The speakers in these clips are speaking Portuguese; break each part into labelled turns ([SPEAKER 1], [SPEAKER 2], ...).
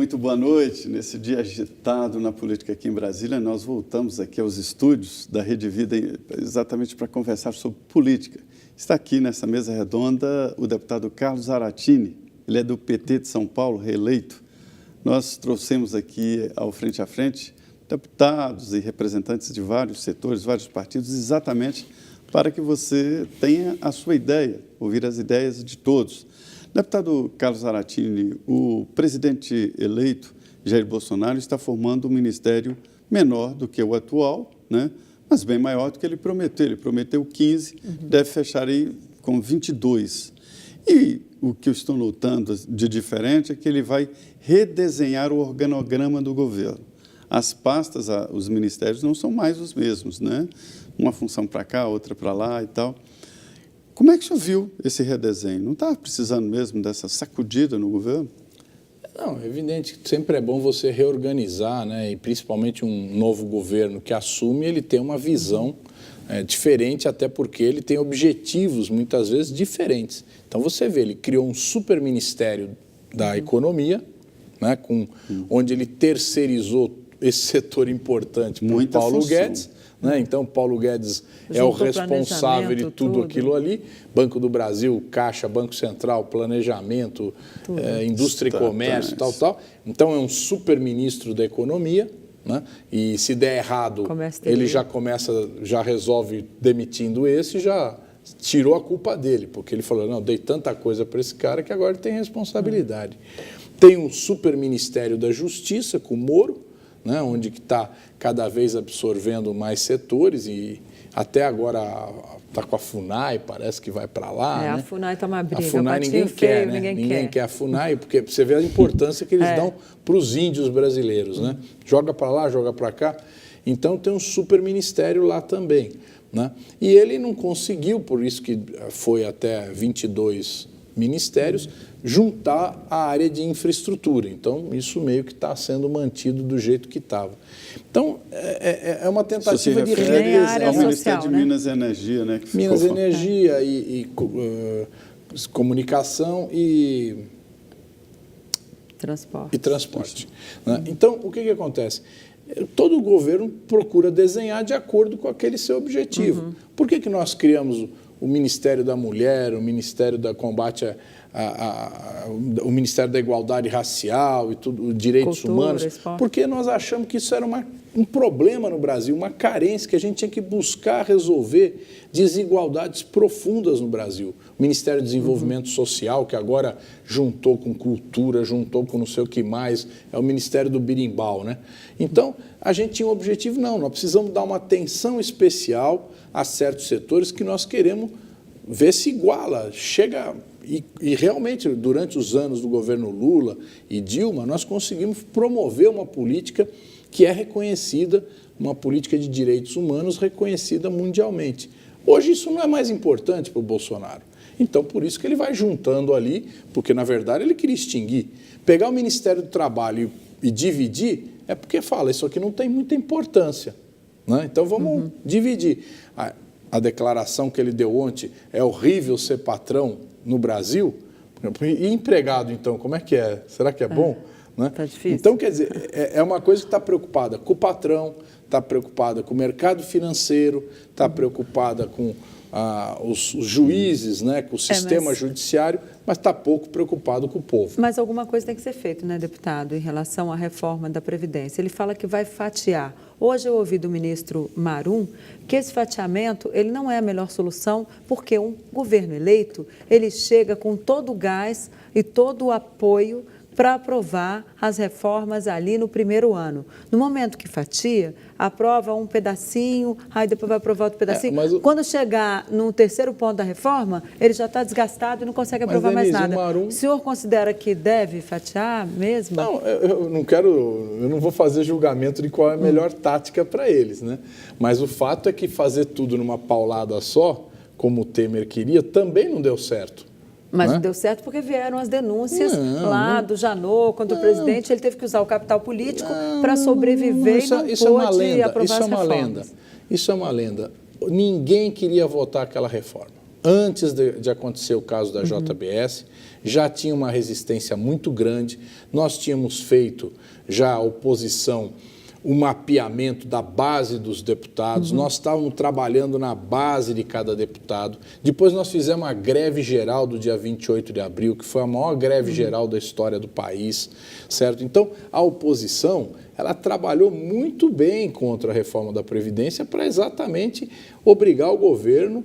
[SPEAKER 1] muito boa noite. Nesse dia agitado na política aqui em Brasília, nós voltamos aqui aos estúdios da Rede Vida exatamente para conversar sobre política. Está aqui nessa mesa redonda o deputado Carlos Zaratini, ele é do PT de São Paulo, reeleito. Nós trouxemos aqui ao Frente a Frente deputados e representantes de vários setores, vários partidos, exatamente para que você tenha a sua ideia, ouvir as ideias de todos. Deputado Carlos Zaratini, o presidente eleito, Jair Bolsonaro, está formando um ministério menor do que o atual, né? Mas bem maior do que ele prometeu. Ele prometeu 15, deve fechar aí com 22. E o que eu estou notando de diferente é que ele vai redesenhar o organograma do governo. As pastas, os ministérios não são mais os mesmos, né? Uma função para cá, outra para lá e tal. Como é que o senhor viu esse redesenho? Não está precisando mesmo dessa sacudida no governo?
[SPEAKER 2] Não, é evidente que sempre é bom você reorganizar, né? E principalmente um novo governo que assume, ele tem uma visão diferente, até porque ele tem objetivos, muitas vezes, diferentes. Então, você vê, ele criou um super ministério da economia, né? Onde ele terceirizou esse setor importante para o Paulo Guedes. Né? Então, Paulo Guedes é o responsável de tudo aquilo ali. Banco do Brasil, Caixa, Banco Central, Planejamento, Indústria e Comércio, tal. Então, é um super ministro da Economia. Né? E se der errado, ele já resolve demitindo esse e já tirou a culpa dele, porque ele falou, não, dei tanta coisa para esse cara que agora ele tem responsabilidade. Tem um super ministério da Justiça, com o Moro, né, onde está cada vez absorvendo mais setores e até agora está com a FUNAI, parece que vai para lá. Né?
[SPEAKER 3] A FUNAI está uma briga.
[SPEAKER 2] A FUNAI ninguém quer, né? Ninguém quer a FUNAI, porque você vê a importância que eles dão para os índios brasileiros. Né? Joga para lá, joga para cá. Então tem um super ministério lá também. Né? E ele não conseguiu, por isso que foi até 22 ministérios, juntar a área de infraestrutura. Então, isso meio que está sendo mantido do jeito que estava. Então, é uma tentativa de
[SPEAKER 1] redesenhar o Ministério de Minas e Energia, né? Que
[SPEAKER 2] Minas e Energia e comunicação e transporte. Né? Então, o que acontece? Todo governo procura desenhar de acordo com aquele seu objetivo. Por que nós criamos o Ministério da Mulher, o Ministério da Combate o Ministério da Igualdade Racial e tudo, direitos humanos? Esporte. Porque nós achamos que isso era um problema no Brasil, uma carência que a gente tinha que buscar resolver, desigualdades profundas no Brasil. O Ministério do Desenvolvimento Social, que agora juntou com cultura, juntou com não sei o que mais, é o Ministério do Birimbau, né? Então, a gente tinha um objetivo, nós precisamos dar uma atenção especial a certos setores que nós queremos ver se iguala, chega... E realmente, durante os anos do governo Lula e Dilma, nós conseguimos promover uma política que é reconhecida, uma política de direitos humanos reconhecida mundialmente. Hoje isso não é mais importante para o Bolsonaro. Então, por isso que ele vai juntando ali, porque, na verdade, ele queria extinguir. Pegar o Ministério do Trabalho e dividir, é porque fala, isso aqui não tem muita importância. Né? Então, vamos dividir. A declaração que ele deu ontem, é horrível ser patrão no Brasil. E empregado, então, como é que é? Será que é bom? Né?
[SPEAKER 3] Tá difícil.
[SPEAKER 2] Então, quer dizer, é uma coisa que está preocupada com o patrão, está preocupada com o mercado financeiro, está preocupada com os juízes, né, com o sistema judiciário, mas está pouco preocupado com o povo.
[SPEAKER 3] Mas alguma coisa tem que ser feita, né, deputado, em relação à reforma da Previdência. Ele fala que vai fatiar. Hoje eu ouvi do ministro Marum que esse fatiamento ele não é a melhor solução, porque um governo eleito ele chega com todo o gás e todo o apoio para aprovar as reformas ali no primeiro ano. No momento que fatia, aprova um pedacinho, aí depois vai aprovar outro pedacinho. Quando chegar no terceiro ponto da reforma, ele já está desgastado e não consegue aprovar mais nada. O senhor considera que deve fatiar mesmo?
[SPEAKER 2] Não, eu não vou fazer julgamento de qual é a melhor tática para eles, né? Mas o fato é que fazer tudo numa paulada só, como o Temer queria, também não deu certo.
[SPEAKER 3] Mas não deu certo porque vieram as denúncias do Janot contra o presidente. Ele teve que usar o capital político para sobreviver e não pôde aprovar as reformas.
[SPEAKER 2] Isso é uma lenda. Ninguém queria votar aquela reforma. antes de acontecer o caso da JBS, já tinha uma resistência muito grande. Nós tínhamos feito já a oposição, o mapeamento da base dos deputados, nós estávamos trabalhando na base de cada deputado. Depois nós fizemos a greve geral do dia 28 de abril, que foi a maior greve geral da história do país, certo? Então, a oposição, ela trabalhou muito bem contra a reforma da Previdência para exatamente obrigar o governo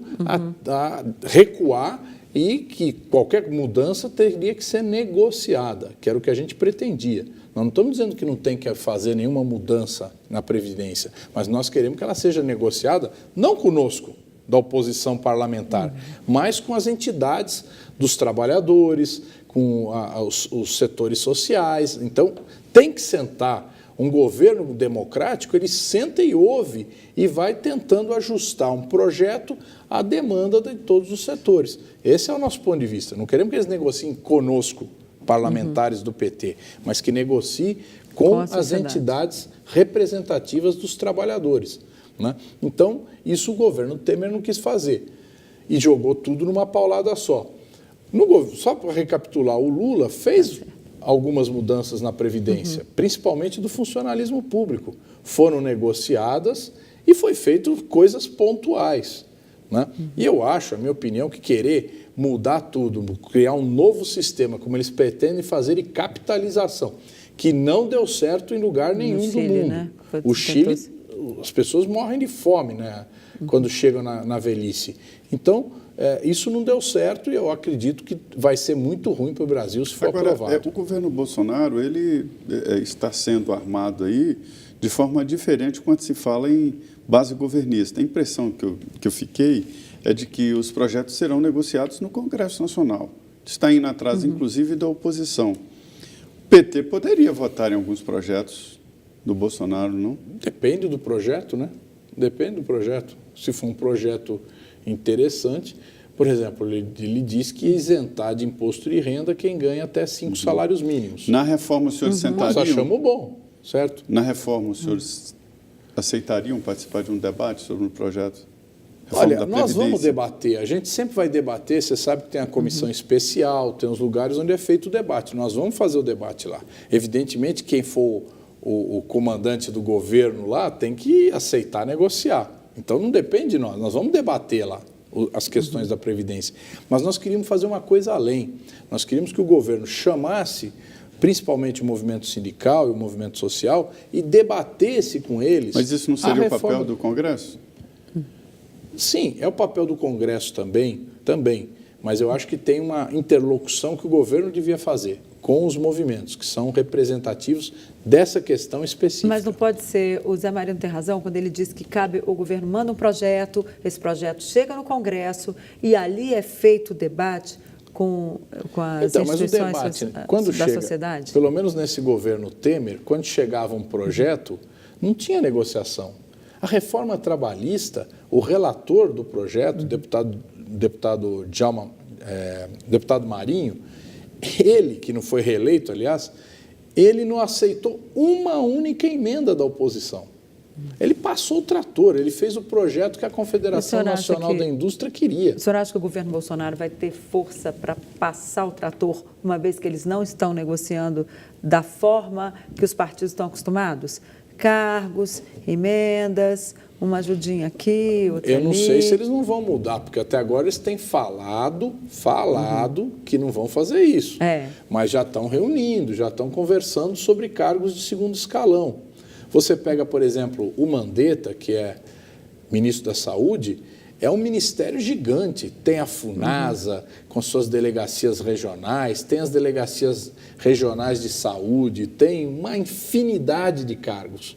[SPEAKER 2] a recuar e que qualquer mudança teria que ser negociada, que era o que a gente pretendia. Nós não estamos dizendo que não tem que fazer nenhuma mudança na Previdência, mas nós queremos que ela seja negociada, não conosco, da oposição parlamentar, mas com as entidades dos trabalhadores, com os setores sociais. Então, tem que sentar. Um governo democrático, ele senta e ouve e vai tentando ajustar um projeto à demanda de todos os setores. Esse é o nosso ponto de vista. Não queremos que eles negociem conosco, parlamentares do PT, mas que negocie com as entidades representativas dos trabalhadores, né? Então, isso o governo Temer não quis fazer e jogou tudo numa paulada só. Só para recapitular, o Lula fez algumas mudanças na Previdência, principalmente do funcionalismo público. Foram negociadas e foi feito coisas pontuais, né? E eu acho, a minha opinião, que querer mudar tudo, criar um novo sistema, como eles pretendem fazer, de capitalização, que não deu certo em lugar nenhum do mundo. Né? O Chile, as pessoas morrem de fome, né, quando chegam na velhice. Então, isso não deu certo e eu acredito que vai ser muito ruim para o Brasil se for aprovado.
[SPEAKER 1] O governo Bolsonaro, ele está sendo armado aí de forma diferente quando se fala em base governista. A impressão que eu fiquei é de que os projetos serão negociados no Congresso Nacional. Está indo atrás, inclusive, da oposição. O PT poderia votar em alguns projetos do Bolsonaro, não?
[SPEAKER 2] Depende do projeto, né? Depende do projeto. Se for um projeto interessante, por exemplo, ele diz que isentar de imposto de renda quem ganha até 5 salários mínimos.
[SPEAKER 1] Na reforma, os senhores sentariam?
[SPEAKER 2] Nós achamos bom, certo?
[SPEAKER 1] Na reforma, os senhores aceitariam participar de um debate sobre um projeto?
[SPEAKER 2] Olha, nós vamos debater, a gente sempre vai debater, você sabe que tem a comissão especial, tem os lugares onde é feito o debate, nós vamos fazer o debate lá. Evidentemente, quem for o comandante do governo lá tem que aceitar negociar, então não depende de nós vamos debater lá as questões da Previdência. Mas nós queríamos fazer uma coisa além, nós queríamos que o governo chamasse principalmente o movimento sindical e o movimento social e debatesse com eles.
[SPEAKER 1] Mas isso não seria o papel do Congresso?
[SPEAKER 2] Sim, é o papel do Congresso também, mas eu acho que tem uma interlocução que o governo devia fazer com os movimentos, que são representativos dessa questão específica.
[SPEAKER 3] Mas não pode ser, o Zé Marino tem razão, quando ele diz que cabe, o governo manda um projeto, esse projeto chega no Congresso e ali é feito o debate com as instituições da sociedade?
[SPEAKER 2] Pelo menos nesse governo Temer, quando chegava um projeto, não tinha negociação. A reforma trabalhista, o relator do projeto, deputado Marinho, ele, que não foi reeleito, aliás, ele não aceitou uma única emenda da oposição. Ele passou o trator, ele fez o projeto que a Confederação Nacional da Indústria queria.
[SPEAKER 3] O senhor acha que o governo Bolsonaro vai ter força para passar o trator, uma vez que eles não estão negociando da forma que os partidos estão acostumados? Cargos, emendas, uma ajudinha aqui, outra ali.
[SPEAKER 2] Eu não sei se eles não vão mudar, porque até agora eles têm falado que não vão fazer isso. Mas já estão reunindo, já estão conversando sobre cargos de segundo escalão. Você pega, por exemplo, o Mandetta, que é ministro da Saúde, é um ministério gigante. Tem a FUNASA, com suas delegacias regionais, tem as delegacias regionais de saúde, tem uma infinidade de cargos.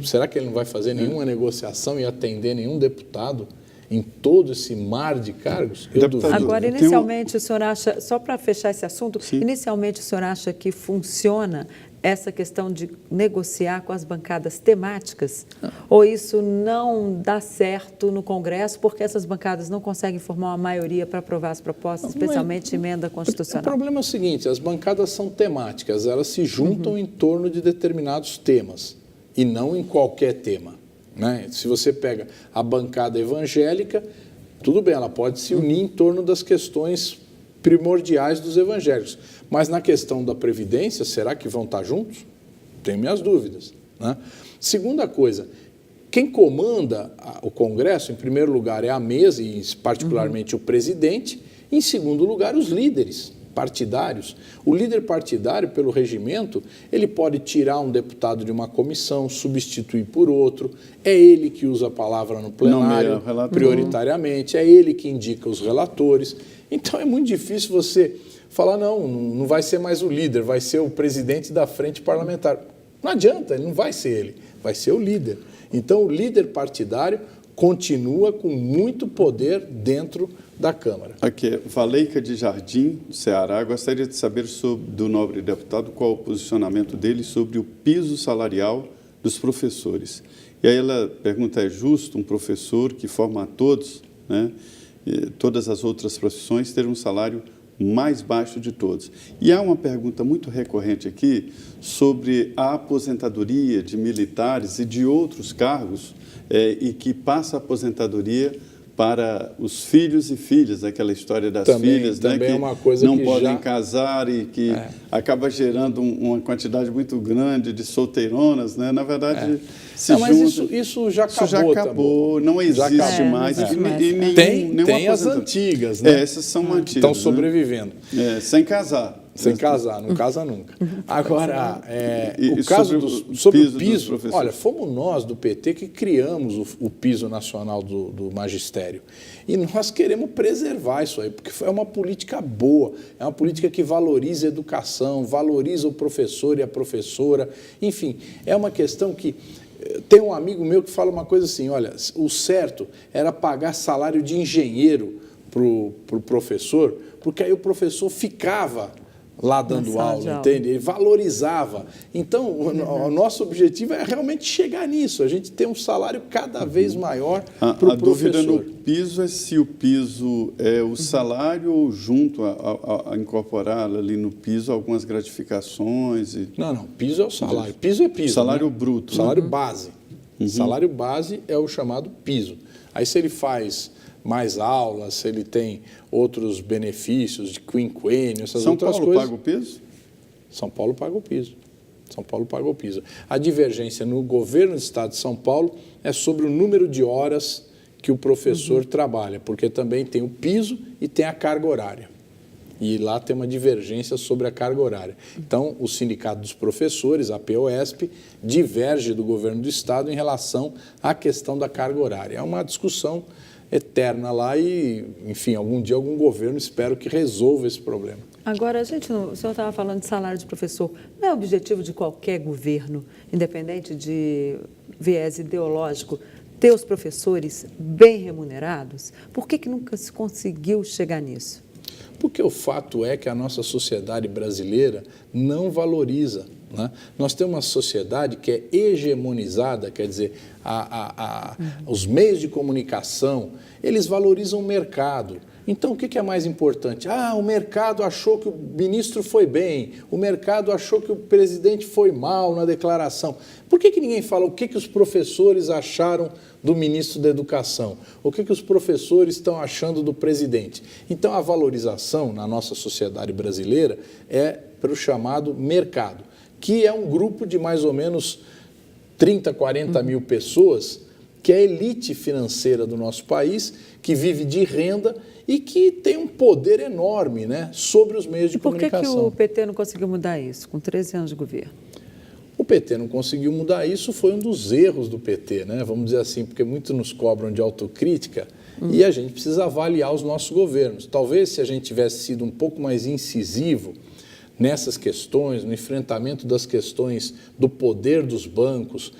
[SPEAKER 2] Será que ele não vai fazer nenhuma negociação e atender nenhum deputado em todo esse mar de cargos? Eu duvido.
[SPEAKER 3] Agora, inicialmente, o senhor acha, só para fechar esse assunto, inicialmente o senhor acha que funciona essa questão de negociar com as bancadas temáticas? Ou isso não dá certo no Congresso porque essas bancadas não conseguem formar uma maioria para aprovar as propostas, especialmente emenda constitucional?
[SPEAKER 2] O problema é o seguinte, as bancadas são temáticas, elas se juntam em torno de determinados temas e não em qualquer tema, né? Se você pega a bancada evangélica, Tudo bem, ela pode se unir em torno das questões primordiais dos evangélicos. Mas na questão da Previdência, será que vão estar juntos? Tenho minhas dúvidas, né? Segunda coisa, quem comanda o Congresso, em primeiro lugar, é a mesa, e particularmente o presidente. Em segundo lugar, os líderes partidários. O líder partidário, pelo regimento, ele pode tirar um deputado de uma comissão, substituir por outro. É ele que usa a palavra no plenário, prioritariamente. É ele que indica os relatores. Então, é muito difícil você falar, não vai ser mais o líder, vai ser o presidente da frente parlamentar. Não adianta, ele não vai ser ele, vai ser o líder. Então, o líder partidário continua com muito poder dentro da Câmara.
[SPEAKER 1] Aqui, Valeica de Jardim, do Ceará. Gostaria de saber do nobre deputado qual o posicionamento dele sobre o piso salarial dos professores. E aí ela pergunta, é justo um professor que forma a todos, né, todas as outras profissões, ter um salário mais baixo de todos? E há uma pergunta muito recorrente aqui sobre a aposentadoria de militares e de outros cargos e que passa a aposentadoria para os filhos e filhas, aquela história das filhas, né, que
[SPEAKER 2] é uma coisa
[SPEAKER 1] não
[SPEAKER 2] que
[SPEAKER 1] podem casar e que acaba gerando uma quantidade muito grande de solteironas, né? Na verdade,
[SPEAKER 2] mas isso já acabou,
[SPEAKER 1] não existe mais.
[SPEAKER 2] Tem as antigas, né?
[SPEAKER 1] Essas são antigas.
[SPEAKER 2] Estão sobrevivendo.
[SPEAKER 1] Sem casar.
[SPEAKER 2] Sem casar, não casa nunca. Agora, o caso sobre o piso, olha, fomos nós do PT que criamos o piso nacional do magistério. E nós queremos preservar isso aí, porque é uma política boa, é uma política que valoriza a educação, valoriza o professor e a professora. Enfim, é uma questão que... Tem um amigo meu que fala uma coisa assim, olha, o certo era pagar salário de engenheiro para o professor, porque aí o professor ficava lá dando aula, entende? Ele valorizava. Então, o nosso objetivo é realmente chegar nisso, a gente ter um salário cada vez maior para o professor. A
[SPEAKER 1] dúvida no piso é se o piso é o salário ou junto a incorporar ali no piso algumas gratificações.
[SPEAKER 2] Não, piso é o salário. Piso é piso.
[SPEAKER 1] Salário,
[SPEAKER 2] né?
[SPEAKER 1] Bruto.
[SPEAKER 2] Salário base. Salário base é o chamado piso. Aí se ele faz mais aulas, se ele tem outros benefícios de quinquênio, essas outras coisas.
[SPEAKER 1] São Paulo paga o piso?
[SPEAKER 2] São Paulo paga o piso. São Paulo paga o piso. A divergência no governo do estado de São Paulo é sobre o número de horas que o professor trabalha, porque também tem o piso e tem a carga horária. E lá tem uma divergência sobre a carga horária. Então, o Sindicato dos Professores, a POSP, diverge do governo do estado em relação à questão da carga horária. É uma discussão eterna lá e, enfim, algum dia algum governo espero que resolva esse problema.
[SPEAKER 3] Agora, o senhor estava falando de salário de professor. Não é objetivo de qualquer governo, independente de viés ideológico, ter os professores bem remunerados? Por que nunca se conseguiu chegar nisso?
[SPEAKER 2] Porque o fato é que a nossa sociedade brasileira não valoriza, né? Nós temos uma sociedade que é hegemonizada, quer dizer, os meios de comunicação, eles valorizam o mercado. Então, o que é mais importante? O mercado achou que o ministro foi bem, o mercado achou que o presidente foi mal na declaração. Por que ninguém fala o que os professores acharam do ministro da Educação? O que os professores estão achando do presidente? Então, a valorização na nossa sociedade brasileira é para o chamado mercado, que é um grupo de mais ou menos 30, 40 mil pessoas, que é a elite financeira do nosso país, que vive de renda e que tem um poder enorme, né, sobre os meios de comunicação.
[SPEAKER 3] Por que o PT não conseguiu mudar isso com 13 anos de governo?
[SPEAKER 2] O PT não conseguiu mudar isso, foi um dos erros do PT, né? Vamos dizer assim, porque muitos nos cobram de autocrítica e a gente precisa avaliar os nossos governos. Talvez se a gente tivesse sido um pouco mais incisivo nessas questões, no enfrentamento das questões do poder dos bancos.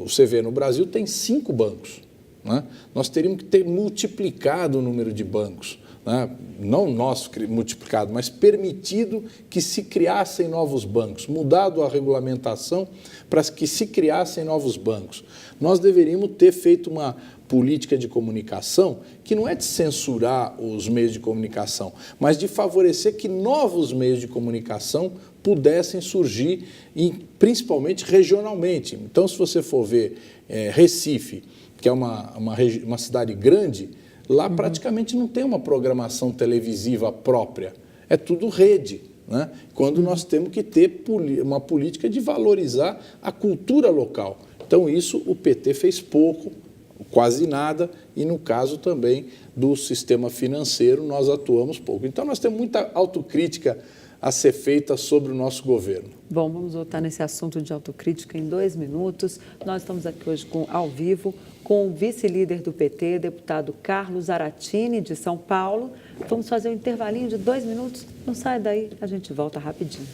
[SPEAKER 2] Você vê, no Brasil tem 5 bancos, né? Nós teríamos que ter multiplicado o número de bancos, né? Não nós multiplicado, mas permitido que se criassem novos bancos, mudado a regulamentação para que se criassem novos bancos. Nós deveríamos ter feito uma política de comunicação que não é de censurar os meios de comunicação, mas de favorecer que novos meios de comunicação pudessem surgir, principalmente regionalmente. Então, se você for ver Recife, que é uma cidade grande, Lá praticamente não tem uma programação televisiva própria, é tudo rede, né? Quando nós temos que ter uma política de valorizar a cultura local. Então isso o PT fez pouco, quase nada, e no caso também do sistema financeiro nós atuamos pouco. Então nós temos muita autocrítica a ser feita sobre o nosso governo.
[SPEAKER 3] Bom, vamos voltar nesse assunto de autocrítica em 2 minutos. Nós estamos aqui hoje ao vivo com o vice-líder do PT, deputado Carlos Aratini, de São Paulo. Vamos fazer um intervalinho de 2 minutos. Não sai daí, a gente volta rapidinho.